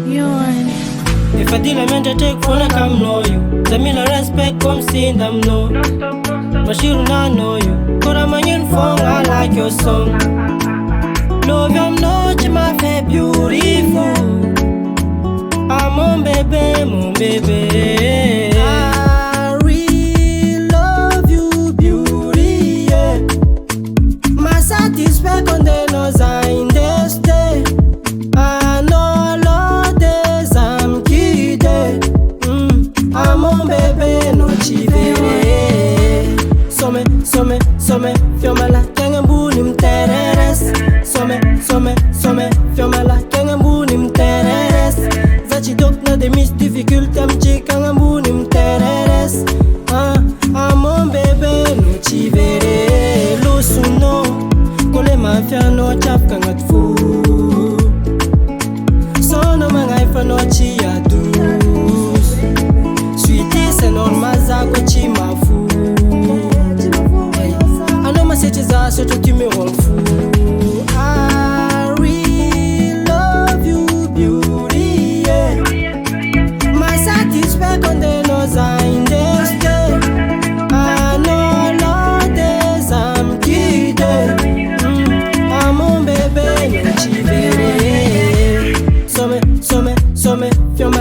If I deal, I meant to take phone, I come know you. The meal respect, come see them know. But she do not know you. Put on my uniform, I like your song. Love you, not my fair, beautiful. I'm mon bébé, mon bébé. I really love you, beauty, yeah. My satisfaction on the nose, I in the stay. I know all days I'm kidding. I'm mon bébé, no chivere. Some, fioma la kenga bunim tereres. Some, fioma la kenga bunim tereres. Zachi dok na de mis difficulty am chikanga bunim tereres. I'm mon bébé, no chivere. Lusuno, kole mafia no chaf kangat fu. Sono mangai fa no chia dus. Sweetie se normal za ko chima fu. I know my stitches are so to me all fou. I really love you, beauty, yeah. My satisfaction on the nose, I in the stay. I know all days I'm kidding. I'm mon bébé, no chivere. Some, fioma